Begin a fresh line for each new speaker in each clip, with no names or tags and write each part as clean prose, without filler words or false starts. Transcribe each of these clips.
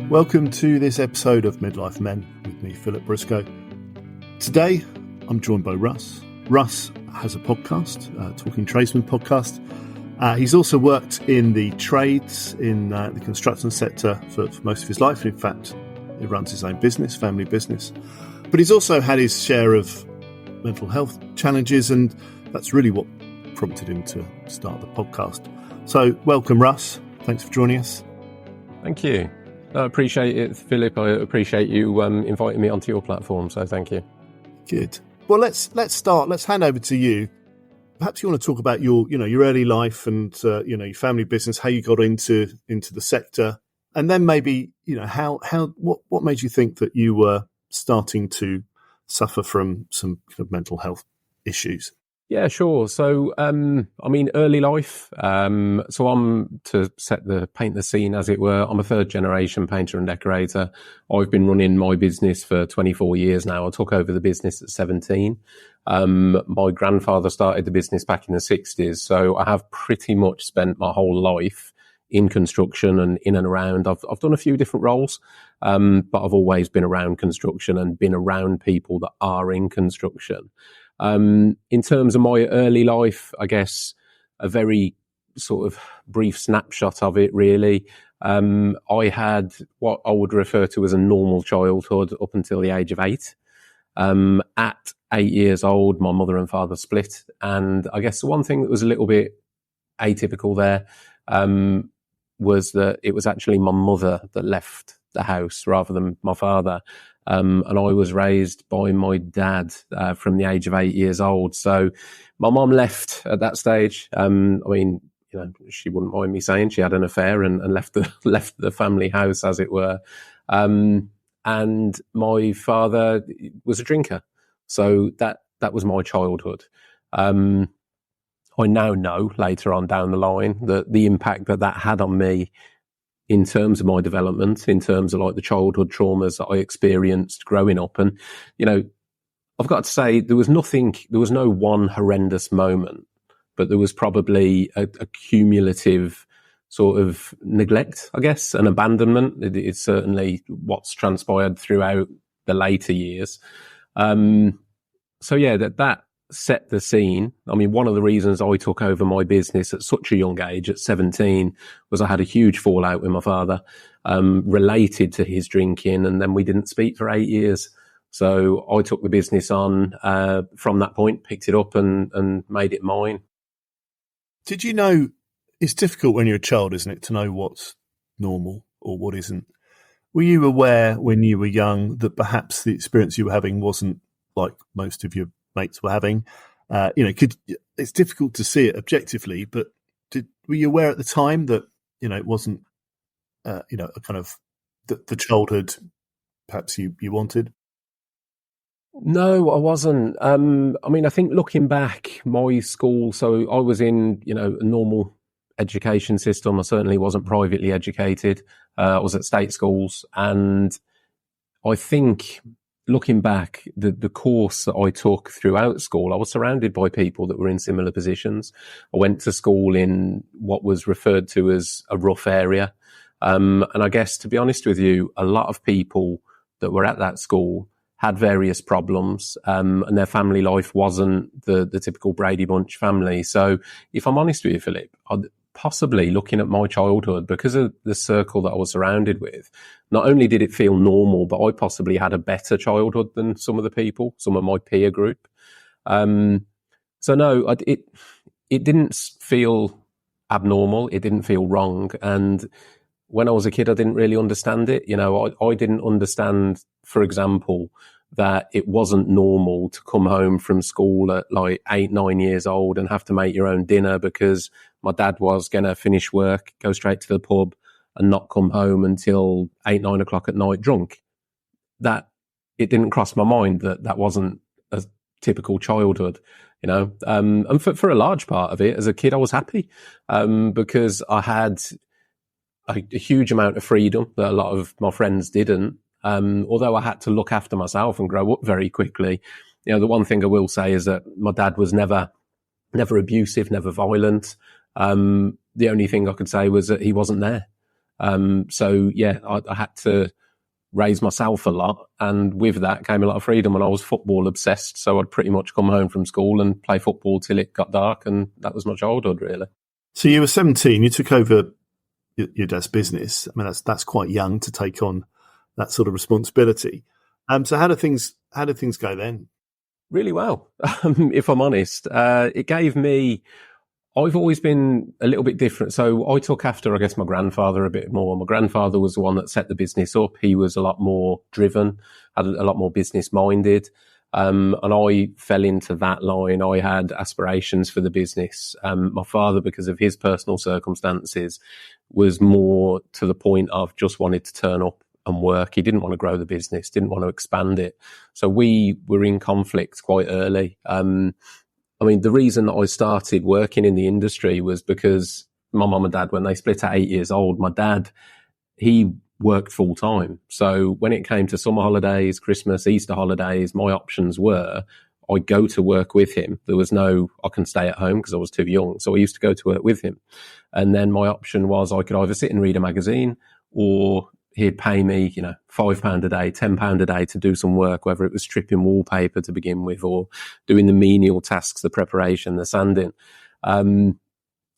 Welcome to this episode of Midlife Men with me, Philip Briscoe. Today, I'm joined by Russ. Russ has a podcast, Talking Tradesman podcast. He's also worked in the trades, in the construction sector for most of his life. In fact, he runs his own business, family business. But he's also had his share of mental health challenges, and that's really what prompted him to start the podcast. So, welcome, Russ. Thanks for joining us.
Thank you. I appreciate it, Philip. I appreciate you inviting me onto your platform, so thank you.
Good. Well, let's start. Let's hand over to you. Perhaps you want to talk about your early life and your family business, how you got into the sector, and then maybe what made you think that you were starting to suffer from some kind of mental health issues.
Yeah, sure. So, early life. So I'm to paint the scene, as it were. I'm a third generation painter and decorator. I've been running my business for 24 years now. I took over the business at 17. My grandfather started the business back in the 60s. So I have pretty much spent my whole life in construction and in and around. I've done a few different roles, but I've always been around construction and been around people that are in construction. In terms of my early life, I guess a very sort of brief snapshot of it, really. I had what I would refer to as a normal childhood up until the age of 8. At 8 years old, my mother and father split. And I guess the one thing that was a little bit atypical there was that it was actually my mother that left the house rather than my father. And I was raised by my dad from the age of 8 years old. So my mum left at that stage. She wouldn't mind me saying she had an affair and left the family house, as it were. And my father was a drinker. So that was my childhood. I now know later on down the line that the impact that had on me in terms of my development, in terms of like the childhood traumas that I experienced growing up. And, I've got to say there was no one horrendous moment, but there was probably a cumulative sort of neglect, I guess, and abandonment. It's certainly what's transpired throughout the later years. That set the scene. I mean, one of the reasons I took over my business at such a young age, at 17, was I had a huge fallout with my father related to his drinking, and then we didn't speak for 8 years. So I took the business on from that point, picked it up and made it mine.
Did you know, it's difficult when you're a child, isn't it, to know what's normal or what isn't? Were you aware when you were young that perhaps the experience you were having wasn't like most of your mates were having? It's difficult to see it objectively, but were you aware at the time that it wasn't a kind of the childhood perhaps you wanted?
No, I wasn't. I think looking back, my school, so I was in a normal education system. I certainly wasn't privately educated. I was at state schools, and I think, looking back, the course that I took throughout school, I was surrounded by people that were in similar positions. I went to school in what was referred to as a rough area. And I guess, to be honest with you, a lot of people that were at that school had various problems, and their family life wasn't the typical Brady Bunch family. So if I'm honest with you, Philip, possibly looking at my childhood, because of the circle that I was surrounded with, not only did it feel normal, but I possibly had a better childhood than some of the people, some of my peer group. So no, it didn't feel abnormal. It didn't feel wrong. And when I was a kid, I didn't really understand it. I didn't understand, for example, that it wasn't normal to come home from school at like 8, 9 years old and have to make your own dinner because my dad was going to finish work, go straight to the pub and not come home until 8, 9 o'clock at night drunk. That it didn't cross my mind that wasn't a typical childhood, and for a large part of it, as a kid, I was happy, because I had a huge amount of freedom that a lot of my friends didn't. Although I had to look after myself and grow up very quickly. The one thing I will say is that my dad was never abusive, never violent. The only thing I could say was that he wasn't there. So yeah, I had to raise myself a lot, and with that came a lot of freedom. And I was football obsessed, so I'd pretty much come home from school and play football till it got dark, and that was my childhood, really.
So you were 17, you took over your dad's business. I mean, that's quite young to take on that sort of responsibility. So how did things go then?
Really well, if I'm honest. It gave me, I've always been a little bit different. So I took after, I guess, my grandfather a bit more. My grandfather was the one that set the business up. He was a lot more driven, had a lot more business minded. And I fell into that line. I had aspirations for the business. My father, because of his personal circumstances, was more to the point of just wanted to turn up and work. He didn't want to grow the business, didn't want to expand it. So we were in conflict quite early. I mean, the reason that I started working in the industry was because my mum and dad, when they split at 8 years old, my dad, he worked full time. So when it came to summer holidays, Christmas, Easter holidays, my options were I go to work with him. There was no, I can stay at home because I was too young. So I used to go to work with him. And then my option was I could either sit and read a magazine, or he'd pay me, £5 a day, £10 a day to do some work, whether it was stripping wallpaper to begin with or doing the menial tasks, the preparation, the sanding. And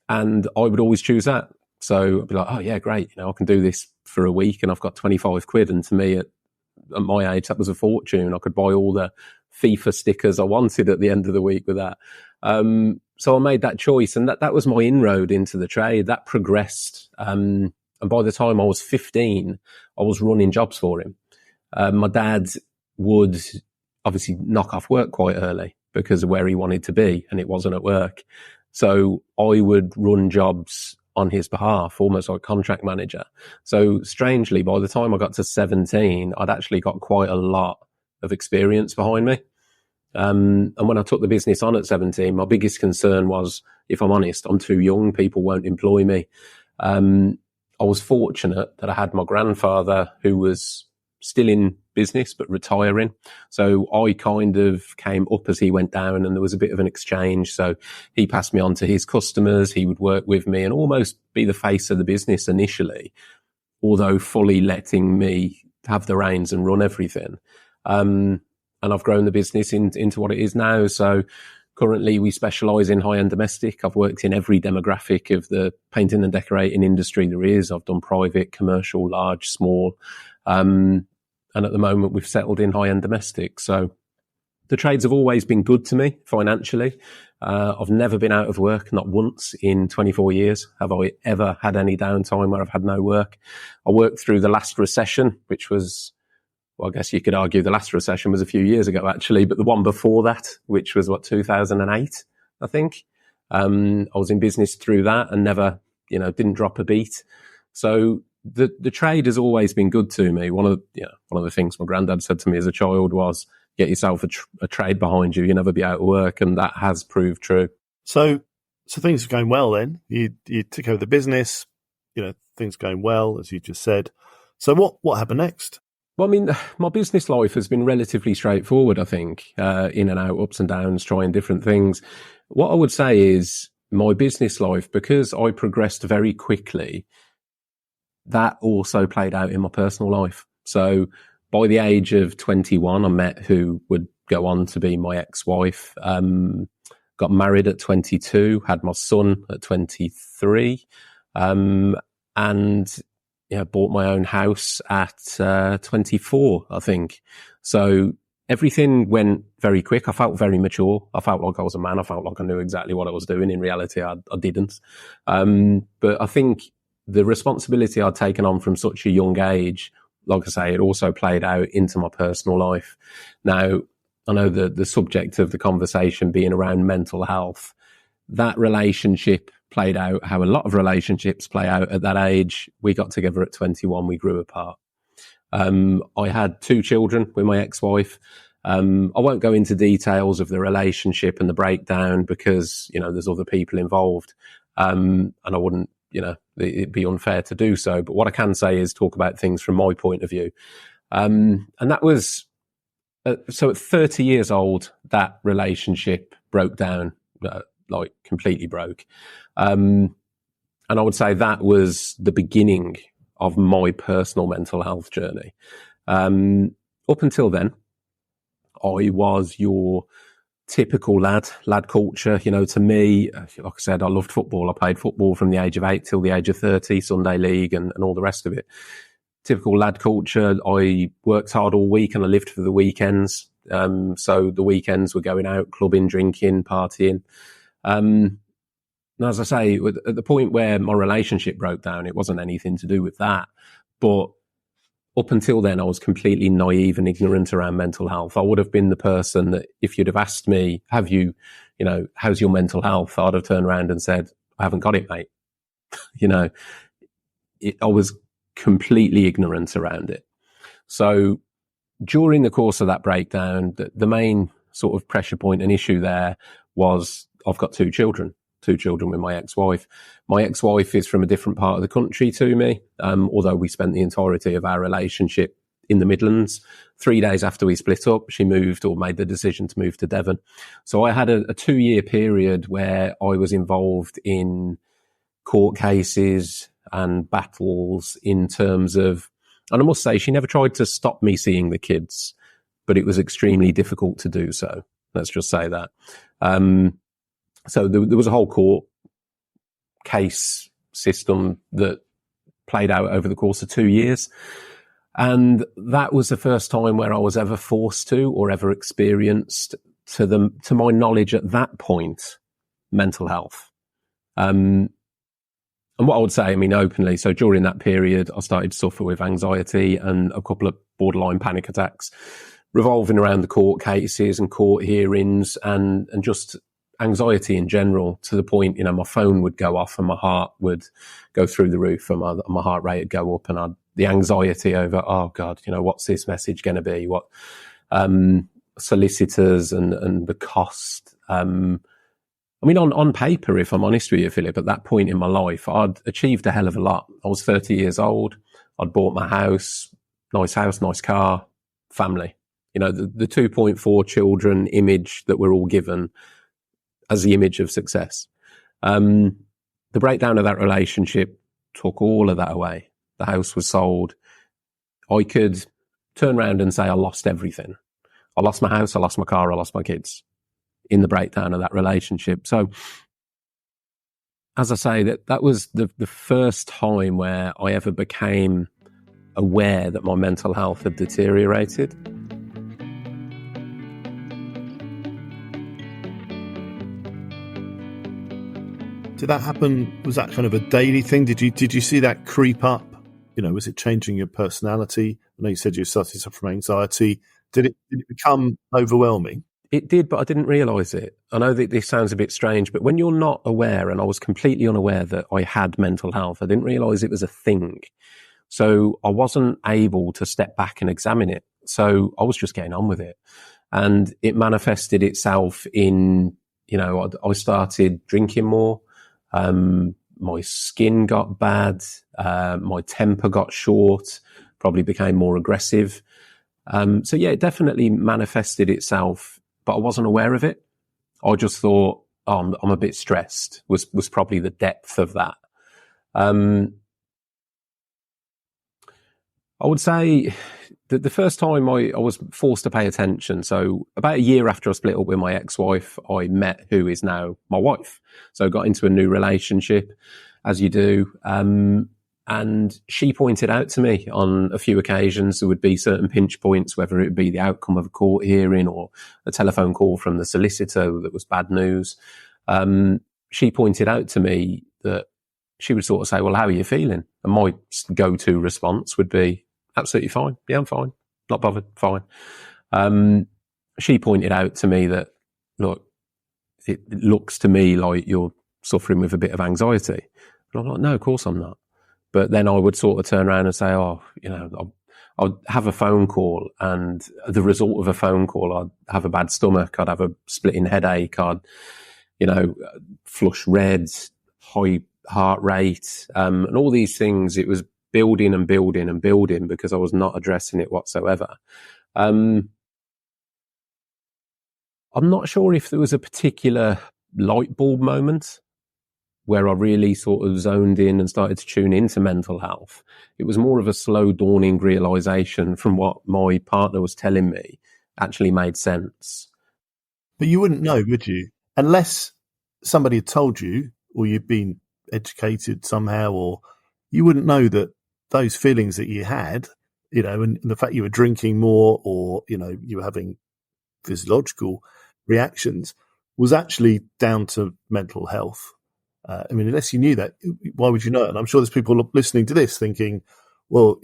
I would always choose that. So I'd be like, oh yeah, great. I can do this for a week and I've got 25 quid. And to me at my age, that was a fortune. I could buy all the FIFA stickers I wanted at the end of the week with that. So I made that choice, and that was my inroad into the trade. That progressed. And by the time I was 15, I was running jobs for him. My dad would obviously knock off work quite early because of where he wanted to be, and it wasn't at work. So I would run jobs on his behalf, almost like contract manager. So strangely, by the time I got to 17, I'd actually got quite a lot of experience behind me. And when I took the business on at 17, my biggest concern was, if I'm honest, I'm too young, people won't employ me. I was fortunate that I had my grandfather who was still in business but retiring. So I kind of came up as he went down, and there was a bit of an exchange. So he passed me on to his customers. He would work with me and almost be the face of the business initially, although fully letting me have the reins and run everything. And I've grown the business into what it is now. So currently we specialise in high-end domestic. I've worked in every demographic of the painting and decorating industry there is. I've done private, commercial, large, small. And at the moment we've settled in high-end domestic. So the trades have always been good to me financially. I've never been out of work, not once in 24 years. Have I ever had any downtime where I've had no work? I worked through the last recession, which was, well, I guess you could argue the last recession was a few years ago, actually, but the one before that, which was 2008, I think. I was in business through that and never, didn't drop a beat. So the trade has always been good to me. One of the things my granddad said to me as a child was, get yourself a trade behind you. You'll never be out of work. And that has proved true.
So things are going well then. You took over the business, things are going well, as you just said. So what happened next?
Well, I mean, my business life has been relatively straightforward, I think, in and out, ups and downs, trying different things. What I would say is my business life, because I progressed very quickly, that also played out in my personal life. So by the age of 21, I met who would go on to be my ex-wife, got married at 22, had my son at 23, and bought my own house at 24, I think. So everything went very quick. I felt very mature. I felt like I was a man. I felt like I knew exactly what I was doing. In reality, I didn't. But I think the responsibility I'd taken on from such a young age, like I say, it also played out into my personal life. Now, I know the subject of the conversation being around mental health, that relationship played out how a lot of relationships play out at that age. We got together at 21, we grew apart. I had 2 children with my ex-wife. I won't go into details of the relationship and the breakdown because, there's other people involved. And I wouldn't, it'd be unfair to do so. But what I can say is talk about things from my point of view. And that was, so at 30 years old, that relationship broke down, completely broke. And I would say that was the beginning of my personal mental health journey. Up until then, I was your typical lad culture. To me, like I said, I loved football. I played football from the age of 8 till the age of 30, Sunday league and all the rest of it. Typical lad culture. I worked hard all week and I lived for the weekends. So the weekends were going out, clubbing, drinking, partying. And as I say, at the point where my relationship broke down, it wasn't anything to do with that. But up until then, I was completely naive and ignorant around mental health. I would have been the person that if you'd have asked me, how's your mental health? I'd have turned around and said, I haven't got it, mate. I was completely ignorant around it. So during the course of that breakdown, the main sort of pressure point and issue there was I've got two children with my ex-wife. My ex-wife is from a different part of the country to me, although we spent the entirety of our relationship in the Midlands. 3 days after we split up, she moved or made the decision to move to Devon. So I had a 2-year period where I was involved in court cases and battles in terms of, and I must say, she never tried to stop me seeing the kids, but it was extremely difficult to do so. Let's just say that. So there was a whole court case system that played out over the course of 2 years. And that was the first time where I was ever forced to or ever experienced, to my knowledge at that point, mental health. And what I would say, openly, so during that period, I started to suffer with anxiety and a couple of borderline panic attacks revolving around the court cases and court hearings and just anxiety in general, to the point, my phone would go off and my heart would go through the roof and my heart rate would go up, and the anxiety over, oh God, what's this message going to be? What, solicitors and the cost. On paper, if I'm honest with you, Philip, at that point in my life, I'd achieved a hell of a lot. I was 30 years old. I'd bought my house, nice car, family. The 2.4 children image that we're all given as the image of success. The breakdown of that relationship took all of that away. The house was sold. I could turn around and say I lost everything. I lost my house, I lost my car, I lost my kids in the breakdown of that relationship. So, as I say, that was the first time where I ever became aware that my mental health had deteriorated.
Did that happen? Was that kind of a daily thing? Did you see that creep up? Was it changing your personality? I know you said you started to suffer from anxiety. Did it become overwhelming?
It did, but I didn't realise it. I know that this sounds a bit strange, but when you're not aware, and I was completely unaware that I had mental health, I didn't realise it was a thing. So I wasn't able to step back and examine it. So I was just getting on with it. And it manifested itself in, I started drinking more. My skin got bad. My temper got short, probably became more aggressive. So yeah, it definitely manifested itself, but I wasn't aware of it. I just thought, I'm a bit stressed, was probably the depth of that. I would say that the first time I was forced to pay attention, so about a year after I split up with my ex-wife, I met who is now my wife. So I got into a new relationship, as you do. And she pointed out to me on a few occasions there would be certain pinch points, whether it would be the outcome of a court hearing or a telephone call from the solicitor that was bad news. She pointed out to me that she would sort of say, well, how are you feeling? And my go-to response would be, absolutely fine. Yeah, I'm fine. Not bothered. Fine. She pointed out to me that, look, it looks to me like you're suffering with a bit of anxiety. And I'm like, no, of course I'm not. But then I would sort of turn around and say, I'd have a phone call, and the result of a phone call, I'd have a bad stomach, I'd have a splitting headache, I'd, flush red, high heart rate, and all these things. It was building and building and building because I was not addressing it whatsoever. I'm not sure if there was a particular light bulb moment. where I really sort of zoned in and started to tune into mental health. It was more of a slow dawning realization from what my partner was telling me actually made sense.
But you wouldn't know, would you? Unless somebody had told you, or you'd been educated somehow, or you wouldn't know that those feelings that you had, and the fact you were drinking more, or, you were having physiological reactions was actually down to mental health. Unless you knew that, why would you know it? And I'm sure there's people listening to this thinking, well,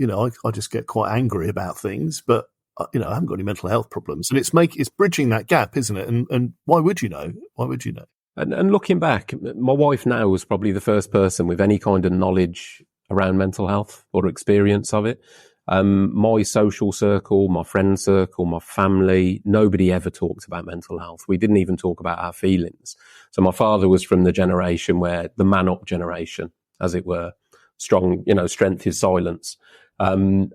I just get quite angry about things, but I haven't got any mental health problems. And it's bridging that gap, isn't it? And why would you know? Why would you know?
And looking back, my wife now was probably the first person with any kind of knowledge around mental health or experience of it. My social circle, my friend circle, my family, nobody ever talked about mental health. We didn't even talk about our feelings. So my father was from the generation where the man up generation, as it were, strong, strength is silence. And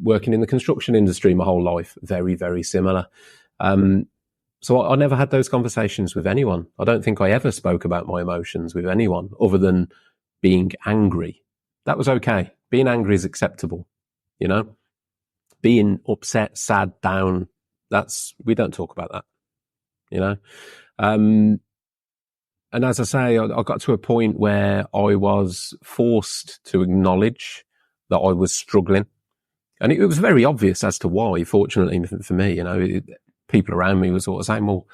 working in the construction industry my whole life, very, very similar. So I never had those conversations with anyone. I don't think I ever spoke about my emotions with anyone other than being angry. That was okay. Being angry is acceptable. Being upset, sad, down, we don't talk about that, And as I say, I got to a point where I was forced to acknowledge that I was struggling. And it was very obvious as to why, fortunately for me, people around me were sort of saying, well,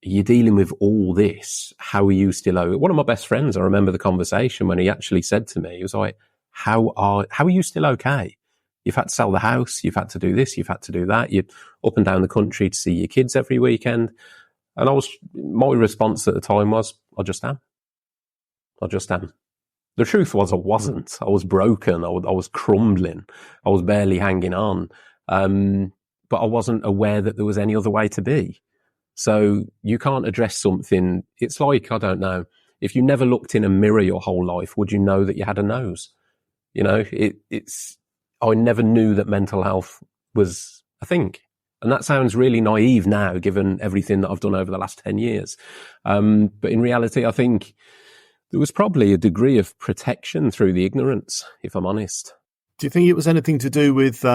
you're dealing with all this. How are you still okay? One of my best friends, I remember the conversation when he actually said to me, he was like, how are you still okay? You've had to sell the house. You've had to do this. You've had to do that. You're up and down the country to see your kids every weekend. And my response at the time was, I just am. The truth was I wasn't. I was broken. I was crumbling. I was barely hanging on. But I wasn't aware that there was any other way to be. So you can't address something. It's like, I don't know, if you never looked in a mirror your whole life, would you know that you had a nose? I never knew that mental health was a thing. And that sounds really naive now, given everything that I've done over the last 10 years. But in reality, I think there was probably a degree of protection through the ignorance, if I'm honest.
Do you think it was anything to do with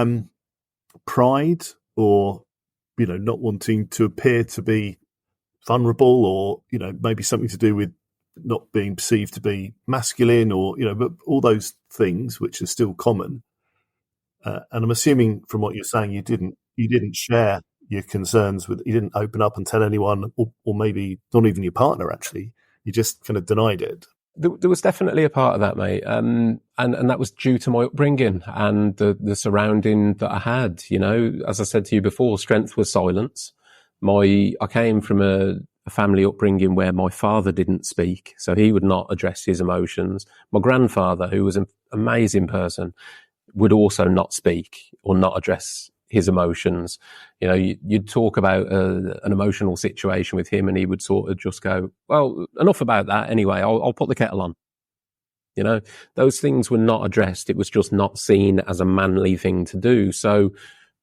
pride, or, not wanting to appear to be vulnerable, or, maybe something to do with not being perceived to be masculine, or, but all those things which are still common? And I'm assuming from what you're saying, you didn't share your concerns you didn't open up and tell anyone, or maybe not even your partner, actually. You just kind of denied it.
There was definitely a part of that, mate. And that was due to my upbringing and the surrounding that I had. As I said to you before, strength was silence. I came from a family upbringing where my father didn't speak, so he would not address his emotions. My grandfather, who was an amazing person, would also not speak or not address his emotions. You'd talk about an emotional situation with him and he would sort of just go, well, enough about that anyway, I'll put the kettle on. Those things were not addressed. It was just not seen as a manly thing to do. So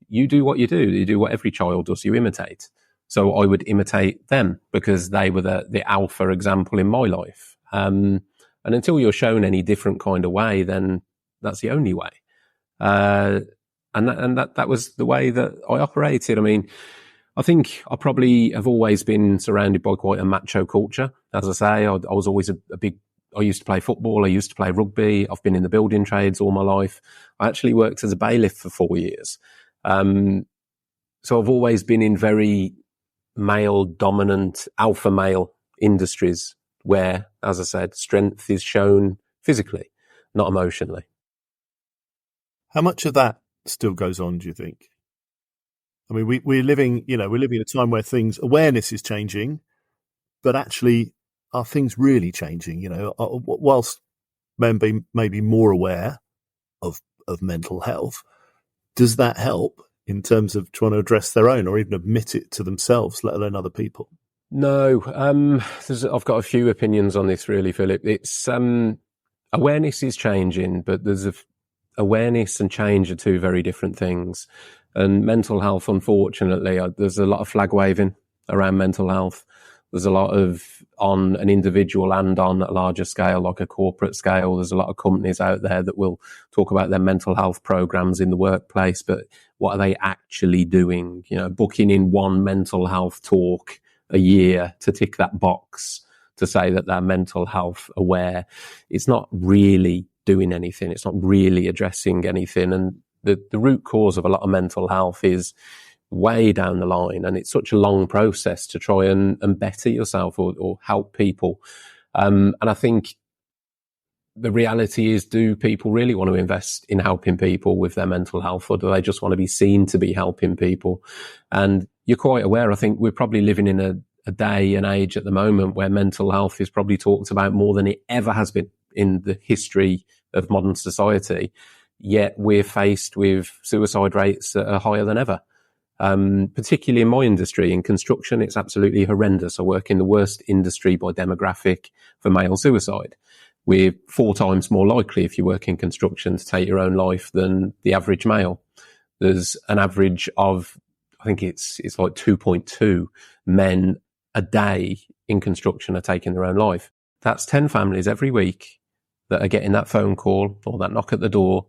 you do what you do. You do what every child does. You imitate. So I would imitate them because they were the alpha example in my life. And until you're shown any different kind of way, then that's the only way. And that was the way that I operated. I think I probably have always been surrounded by quite a macho culture. As I say, I was always I used to play football. I used to play rugby. I've been in the building trades all my life. I actually worked as a bailiff for 4 years. So I've always been in very male dominant alpha male industries where, as I said, strength is shown physically, not emotionally.
How much of that still goes on, do you think? We're living in a time where awareness is changing, but actually are things really changing? Whilst men may be more aware of mental health, does that help in terms of trying to address their own or even admit it to themselves, let alone other people?
No, I've got a few opinions on this, really, Philip. It's awareness is changing, but there's awareness and change are two very different things. And mental health, unfortunately, there's a lot of flag waving around mental health. There's a lot of, on an individual and on a larger scale, like a corporate scale, there's a lot of companies out there that will talk about their mental health programs in the workplace, but what are they actually doing? Booking in one mental health talk a year to tick that box to say that they're mental health aware. It's not really doing anything. It's not really addressing anything. And the root cause of a lot of mental health is way down the line, and it's such a long process to try and better yourself or help people. And I think the reality is, do people really want to invest in helping people with their mental health, or do they just want to be seen to be helping people? And you're quite aware, I think we're probably living in a day and age at the moment where mental health is probably talked about more than it ever has been in the history of modern society. Yet we're faced with suicide rates that are higher than ever. Particularly in my industry, in construction, it's absolutely horrendous. I work in the worst industry by demographic for male suicide. We're 4 times more likely, if you work in construction, to take your own life than the average male. There's an average of, I think it's like 2.2 men a day in construction are taking their own life. That's 10 families every week that are getting that phone call or that knock at the door,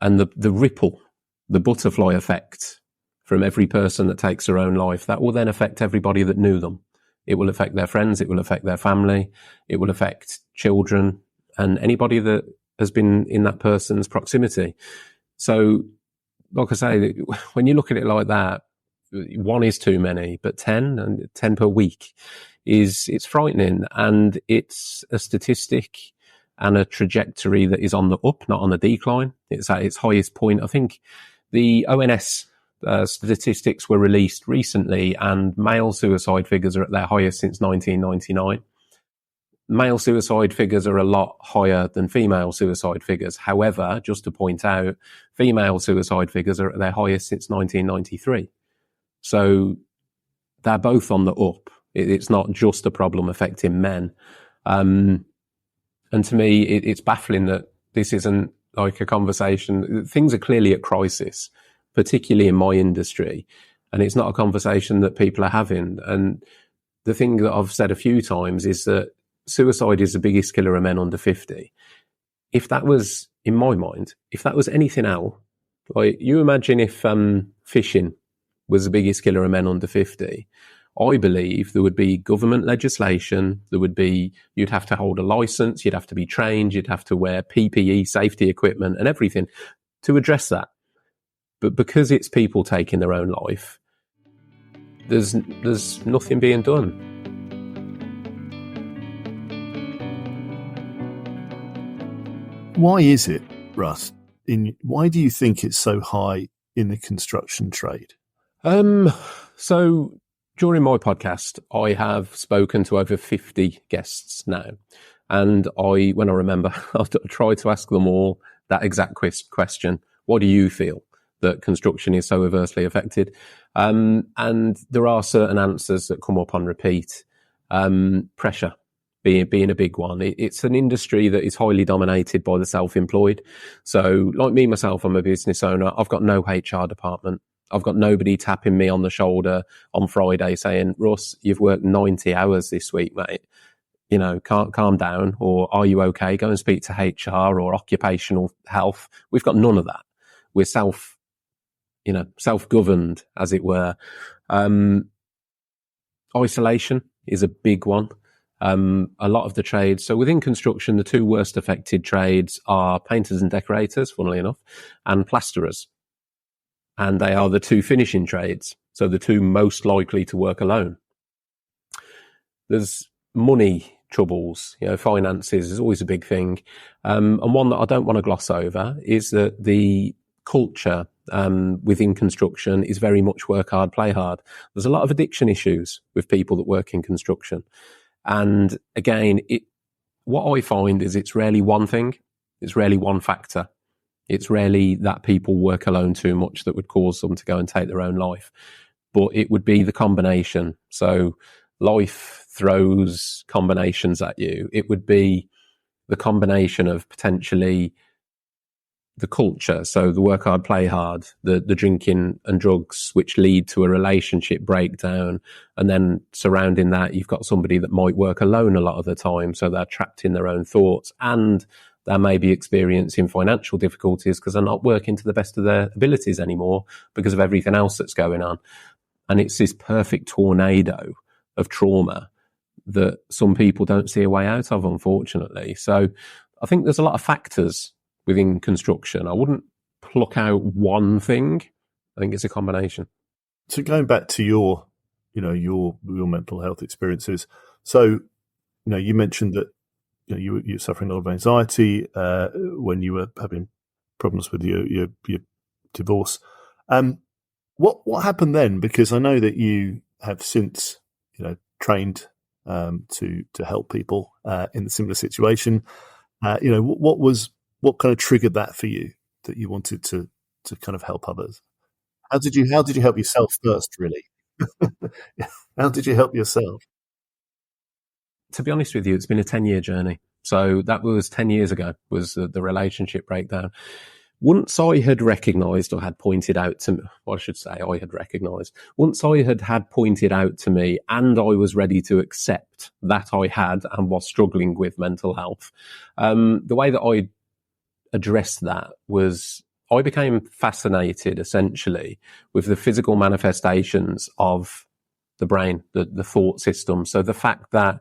and the ripple, the butterfly effect from every person that takes their own life, that will then affect everybody that knew them. It will affect their friends, it will affect their family, it will affect children and anybody that has been in that person's proximity. So, like I say, when you look at it like that, 1 is too many, but 10 per week it's frightening, and it's a statistic and a trajectory that is on the up, not on the decline. It's at its highest point. I think the ONS statistics were released recently, and male suicide figures are at their highest since 1999. Male suicide figures are a lot higher than female suicide figures. However, just to point out, female suicide figures are at their highest since 1993. So they're both on the up. It's not just a problem affecting men. And to me, it's baffling that this isn't like a conversation. Things are clearly at crisis, particularly in my industry, and it's not a conversation that people are having. And the thing that I've said a few times is that suicide is the biggest killer of men under 50. If that was, in my mind, if that was anything else, like you imagine if fishing was the biggest killer of men under 50, I believe there would be government legislation, you'd have to hold a license, you'd have to be trained, you'd have to wear PPE, safety equipment and everything to address that. But because it's people taking their own life, there's nothing being done.
Why is it, Russ? Why do you think it's so high in the construction trade?
So during my podcast, I have spoken to over 50 guests now. And when I remember, I've tried to ask them all that exact question. What do you feel that construction is so adversely affected? And there are certain answers that come up on repeat. Pressure being a big one. It's an industry that is highly dominated by the self-employed. So like me, myself, I'm a business owner. I've got no HR department. I've got nobody tapping me on the shoulder on Friday saying, Russ, you've worked 90 hours this week, mate. Calm down, or are you okay? Go and speak to HR or occupational health. We've got none of that. We're self-governed, as it were. Isolation is a big one. A lot of the trades. So within construction, the 2 worst affected trades are painters and decorators, funnily enough, and plasterers. And they are the 2 finishing trades. So the 2 most likely to work alone. There's money troubles, finances is always a big thing. And one that I don't want to gloss over is that the culture within construction is very much work hard, play hard. There's a lot of addiction issues with people that work in construction. And again, what I find is it's rarely one thing. It's rarely one factor. It's rarely that people work alone too much that would cause them to go and take their own life. But it would be the combination. So life throws combinations at you. It would be the combination of potentially the culture. So the work hard, play hard, the drinking and drugs, which lead to a relationship breakdown. And then surrounding that, you've got somebody that might work alone a lot of the time. So they're trapped in their own thoughts, and they may be experiencing financial difficulties because they're not working to the best of their abilities anymore because of everything else that's going on. And it's this perfect tornado of trauma that some people don't see a way out of, unfortunately. So I think there's a lot of factors within construction. I wouldn't pluck out one thing. I think it's a combination.
So going back to your mental health experiences. So, you mentioned that you were suffering a lot of anxiety when you were having problems with your divorce. What happened then? Because I know that you have since trained to help people in a similar situation. What kind of triggered that for you, that you wanted to kind of help others? How did you help yourself first, really? How did you help yourself?
To be honest with you, it's been a 10-year journey. So that was 10 years ago, was the relationship breakdown. Once I had recognised, or had pointed out to me, once I had pointed out to me, and I was ready to accept that I had and was struggling with mental health, the way that I addressed that was I became fascinated, essentially, with the physical manifestations of the brain, the thought system. So the fact that,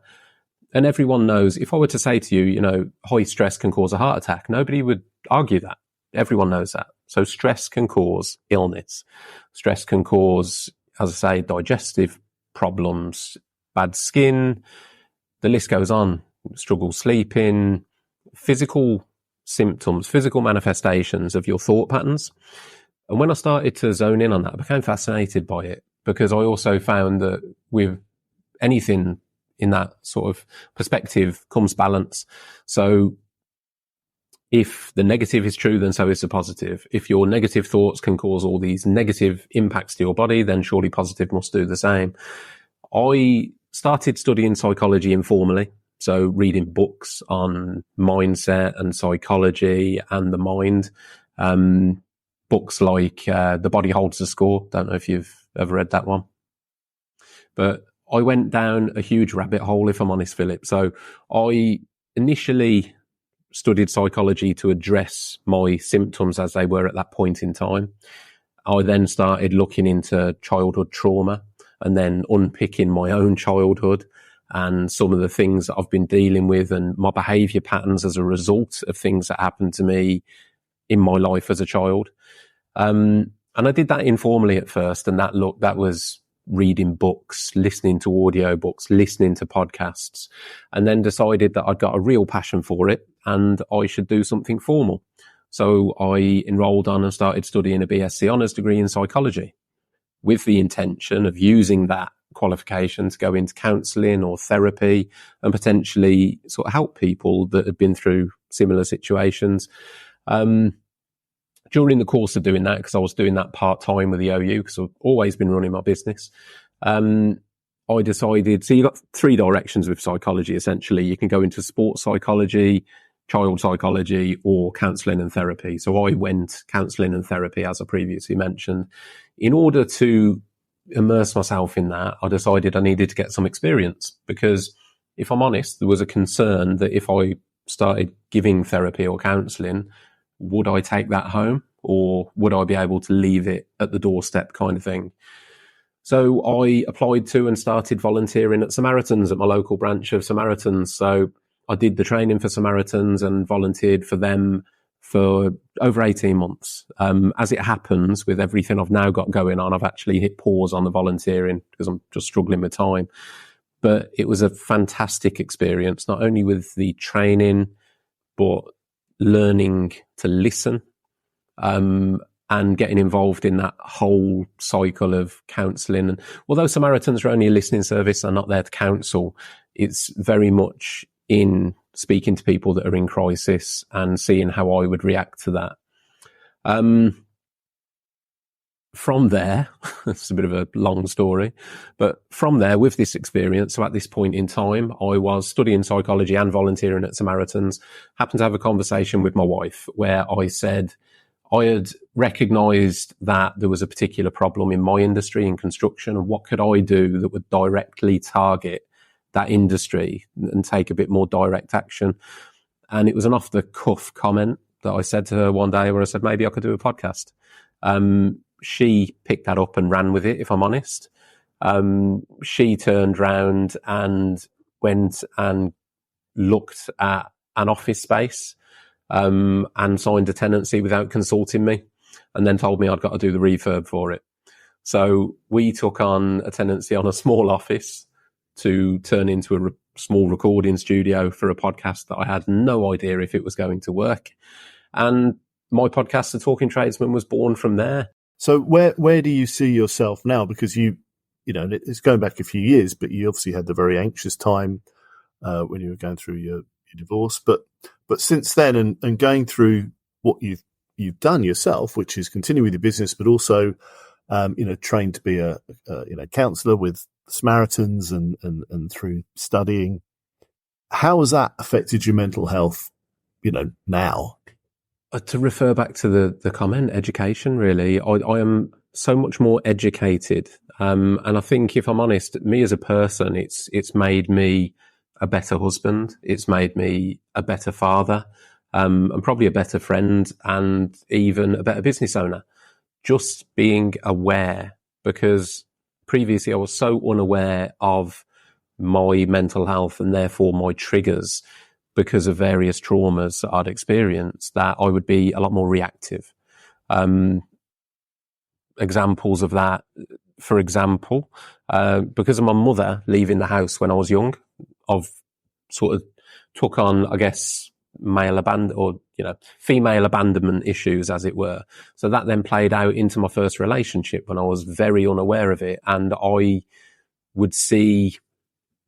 and everyone knows, if I were to say to you, high stress can cause a heart attack, nobody would argue that. Everyone knows that. So stress can cause illness. Stress can cause, as I say, digestive problems, bad skin. The list goes on. Struggle sleeping, physical symptoms, physical manifestations of your thought patterns. And when I started to zone in on that, I became fascinated by it, because I also found that with anything in that sort of perspective comes balance. So if the negative is true, then so is the positive. If your negative thoughts can cause all these negative impacts to your body, then surely positive must do the same. I started studying psychology informally. So reading books on mindset and psychology and the mind. Books like The Body Holds the Score. Don't know if you've ever read that one. But I went down a huge rabbit hole, if I'm honest, Philip. So I initially studied psychology to address my symptoms as they were at that point in time. I then started looking into childhood trauma and then unpicking my own childhood and some of the things that I've been dealing with and my behaviour patterns as a result of things that happened to me in my life as a child. And I did that informally at first, and that was reading books, listening to audiobooks, listening to podcasts, and then decided that I'd got a real passion for it and I should do something formal. So I enrolled on and started studying a BSc honours degree in psychology with the intention of using that qualification to go into counselling or therapy and potentially sort of help people that had been through similar situations. During the course of doing that, because I was doing that part-time with the OU, because I've always been running my business, I decided, so you've got three directions with psychology, essentially. You can go into sports psychology, child psychology, or counselling and therapy. So I went counselling and therapy, as I previously mentioned. In order to immerse myself in that, I decided I needed to get some experience, because if I'm honest, there was a concern that if I started giving therapy or counselling, would I take that home, or would I be able to leave it at the doorstep kind of thing? So I applied to and started volunteering at Samaritans, at my local branch of Samaritans. So I did the training for Samaritans and volunteered for them for over 18 months. As it happens, with everything I've now got going on, I've actually hit pause on the volunteering because I'm just struggling with time. But it was a fantastic experience, not only with the training, but learning to listen, and getting involved in that whole cycle of counselling. And although Samaritans are only a listening service, they're not there to counsel, it's very much in speaking to people that are in crisis and seeing how I would react to that. from there, it's a bit of a long story, but from there, with this experience, so at this point in time, I was studying psychology and volunteering at Samaritans, happened to have a conversation with my wife where I said I had recognised that there was a particular problem in my industry in construction, and what could I do that would directly target that industry and take a bit more direct action. And it was an off the cuff comment that I said to her one day where I said, maybe I could do a podcast. She picked that up and ran with it, if I'm honest. She turned round and went and looked at an office space and signed a tenancy without consulting me, and then told me I'd got to do the refurb for it. So we took on a tenancy on a small office to turn into a small recording studio for a podcast that I had no idea if it was going to work. And my podcast, The Talking Tradesman, was born from there.
So where do you see yourself now? Because you know, it's going back a few years, but you obviously had the very anxious time when you were going through your divorce. But since then, and going through what you've done yourself, which is continue with your business, but also trained to be a counsellor with Samaritans and through studying, how has that affected your mental health? Now.
To refer back to the comment, education, really, I am so much more educated. And I think, if I'm honest, me as a person, it's made me a better husband. It's made me a better father, and probably a better friend, and even a better business owner. Just being aware, because previously I was so unaware of my mental health and therefore my triggers, because of various traumas that I'd experienced, that I would be a lot more reactive. Examples of that, for example, because of my mother leaving the house when I was young, I've sort of took on, I guess, female abandonment issues, as it were. So that then played out into my first relationship when I was very unaware of it. And I would see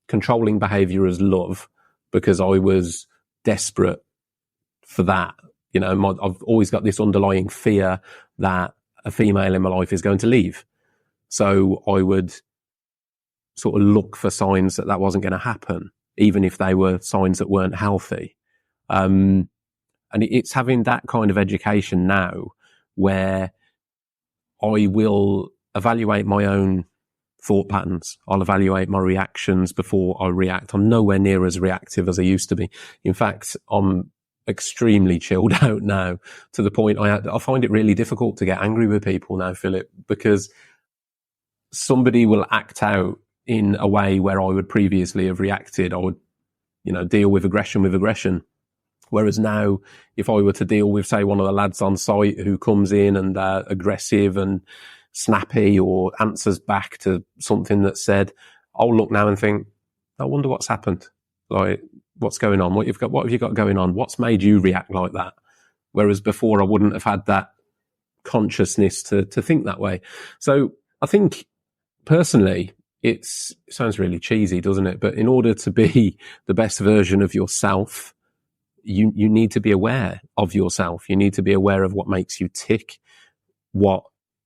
controlling behaviour as love, because I was desperate for that. I've always got this underlying fear that a female in my life is going to leave. So I would sort of look for signs that wasn't going to happen, even if they were signs that weren't healthy. And it's having that kind of education now where I will evaluate my own thought patterns. I'll evaluate my reactions before I react. I'm nowhere near as reactive as I used to be. In fact, I'm extremely chilled out now, to the point I find it really difficult to get angry with people now, Philip, because somebody will act out in a way where I would previously have reacted. I would, deal with aggression. Whereas now, if I were to deal with, say, one of the lads on site who comes in and aggressive and snappy or answers back to something that's said, I'll look now and think, I wonder what's happened. Like, what's going on? What have you got going on? What's made you react like that? Whereas before I wouldn't have had that consciousness to think that way. So I think personally, it sounds really cheesy, doesn't it? But in order to be the best version of yourself, you need to be aware of yourself. You need to be aware of what makes you tick, what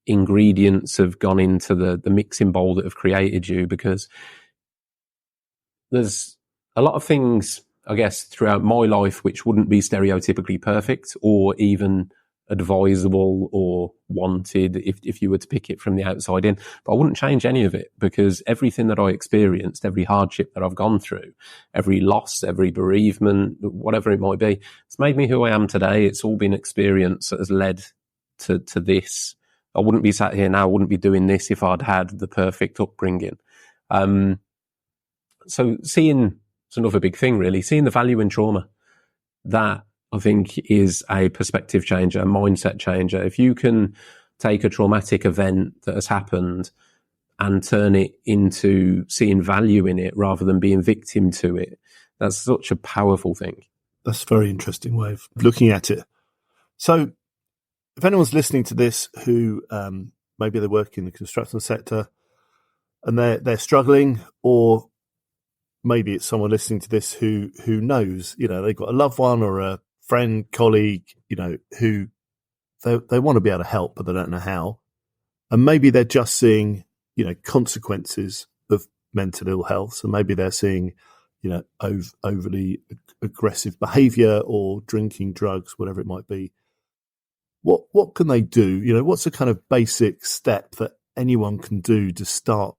ingredients have gone into the mixing bowl that have created you, because there's a lot of things, I guess, throughout my life which wouldn't be stereotypically perfect or even advisable or wanted if you were to pick it from the outside in. But I wouldn't change any of it, because everything that I experienced, every hardship that I've gone through, every loss, every bereavement, whatever it might be, it's made me who I am today. It's all been experience that has led to this. I wouldn't be sat here now, I wouldn't be doing this if I'd had the perfect upbringing. So seeing, it's another big thing really, seeing the value in trauma, that I think is a perspective changer, a mindset changer. If you can take a traumatic event that has happened and turn it into seeing value in it rather than being victim to it, that's such a powerful thing.
That's a very interesting way of looking at it. So if anyone's listening to this who maybe they work in the construction sector and they're struggling, or maybe it's someone listening to this who knows, they've got a loved one or a friend, colleague, who they want to be able to help, but they don't know how. And maybe they're just seeing, consequences of mental ill health. So maybe they're seeing, overly aggressive behaviour or drinking drugs, whatever it might be. What can they do? What's a kind of basic step that anyone can do to start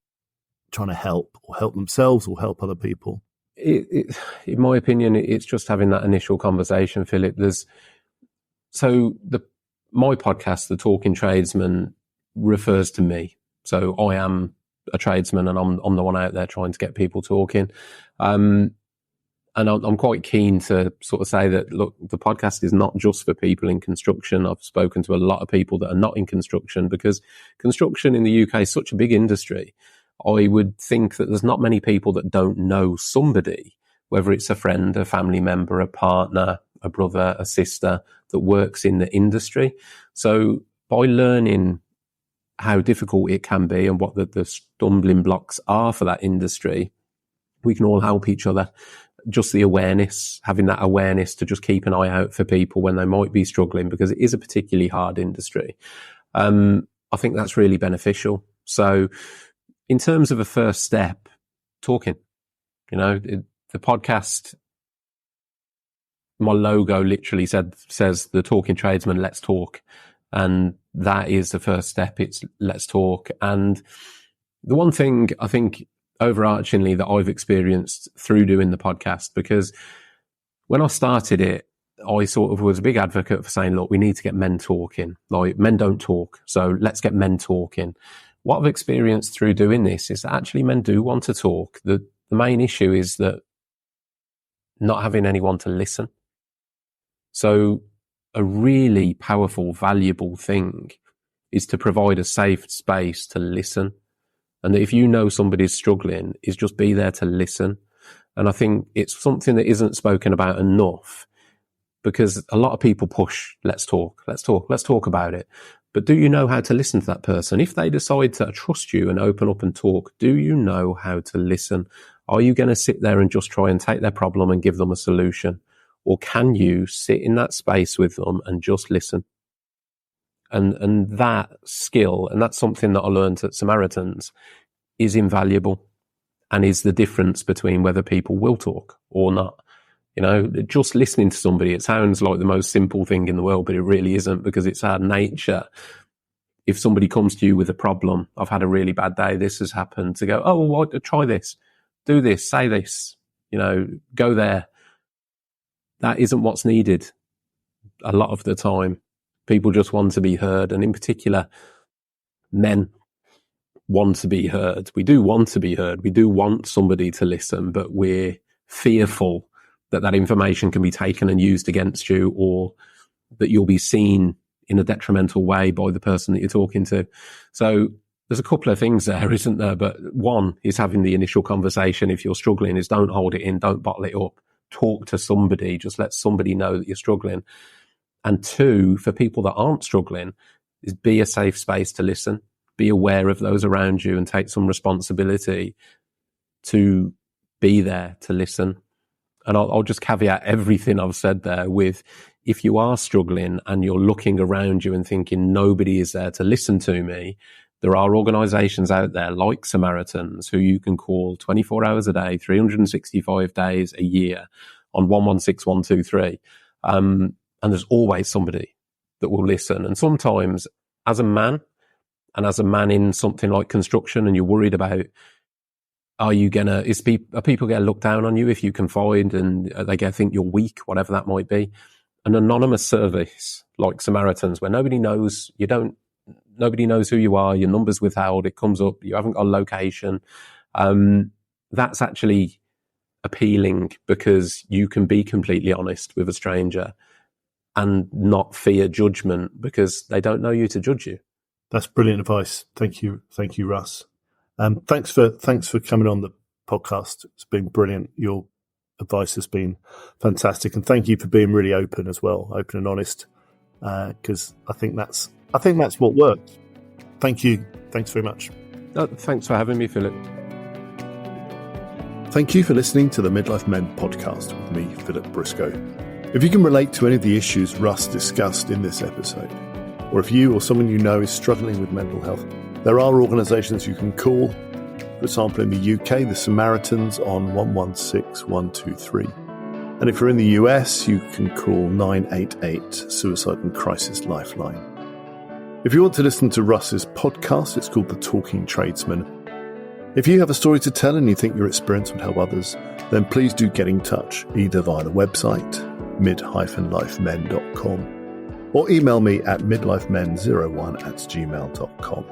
trying to help themselves or help other people?
In my opinion, it's just having that initial conversation, Philip. My podcast, the Talking Tradesman, refers to me. So I am a tradesman, and I'm the one out there trying to get people talking. And I'm quite keen to sort of say that, look, the podcast is not just for people in construction. I've spoken to a lot of people that are not in construction, because construction in the UK is such a big industry. I would think that there's not many people that don't know somebody, whether it's a friend, a family member, a partner, a brother, a sister, that works in the industry. So by learning how difficult it can be and what the stumbling blocks are for that industry, we can all help each other. Just the awareness, having that awareness to just keep an eye out for people when they might be struggling, because it is a particularly hard industry. I think that's really beneficial. So in terms of a first step, talking, the podcast, my logo literally says the Talking Tradesman, let's talk. And that is the first step. It's let's talk. And the one thing I think overarchingly that I've experienced through doing the podcast, because when I started it, I sort of was a big advocate for saying, look, we need to get men talking. Like, men don't talk, so let's get men talking. What I've experienced through doing this is that actually men do want to talk. The main issue is that not having anyone to listen. So a really powerful, valuable thing is to provide a safe space to listen. And that if you know somebody's struggling, is just be there to listen. And I think it's something that isn't spoken about enough, because a lot of people push, let's talk about it. But do you know how to listen to that person? If they decide to trust you and open up and talk, do you know how to listen? Are you going to sit there and just try and take their problem and give them a solution? Or can you sit in that space with them and just listen? And that skill, and that's something that I learned at Samaritans, is invaluable, and is the difference between whether people will talk or not. Just listening to somebody, it sounds like the most simple thing in the world, but it really isn't, because it's our nature. If somebody comes to you with a problem, I've had a really bad day, this has happened, to go, oh, well, try this, do this, say this, go there. That isn't what's needed a lot of the time. People just want to be heard, and in particular, men want to be heard. We do want to be heard. We do want somebody to listen, but we're fearful that information can be taken and used against you, or that you'll be seen in a detrimental way by the person that you're talking to. So there's a couple of things there, isn't there? But one is having the initial conversation. If you're struggling, is don't hold it in, don't bottle it up. Talk to somebody, just let somebody know that you're struggling. And two, for people that aren't struggling, is be a safe space to listen. Be aware of those around you and take some responsibility to be there to listen. And I'll just caveat everything I've said there with, if you are struggling and you're looking around you and thinking nobody is there to listen to me, there are organisations out there like Samaritans who you can call 24 hours a day, 365 days a year on 116123. And there's always somebody that will listen. And sometimes as a man, and as a man in something like construction, and you're worried about, are people going to look down on you if you confide and they going to think you're weak, whatever that might be? An anonymous service like Samaritans, where nobody knows who you are, your number's withheld, it comes up, you haven't got a location. That's actually appealing, because you can be completely honest with a stranger and not fear judgment, because they don't know you to judge you.
That's brilliant advice. Thank you, Russ. Thanks for coming on the podcast. It's been brilliant. Your advice has been fantastic, and thank you for being really open as well, open and honest. Because I think that's what works. Thank you. Thanks very much.
Thanks for having me, Philip.
Thank you for listening to the Midlife Men podcast with me, Philip Briscoe. If you can relate to any of the issues Russ discussed in this episode, or if you or someone you know is struggling with mental health, There are organisations you can call. For example, in the UK, the Samaritans on 116 123. And if you're in the US, you can call 988 Suicide and Crisis Lifeline. If you want to listen to Russ's podcast, it's called The Talking Tradesman. If you have a story to tell and you think your experience would help others, then please do get in touch, either via the website, mid-lifemen.com, or email me at midlifemen01@gmail.com.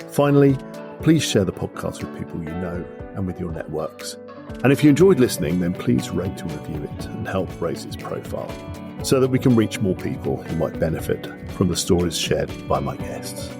Finally, please share the podcast with people you know and with your networks. And if you enjoyed listening, then please rate and review it and help raise its profile so that we can reach more people who might benefit from the stories shared by my guests.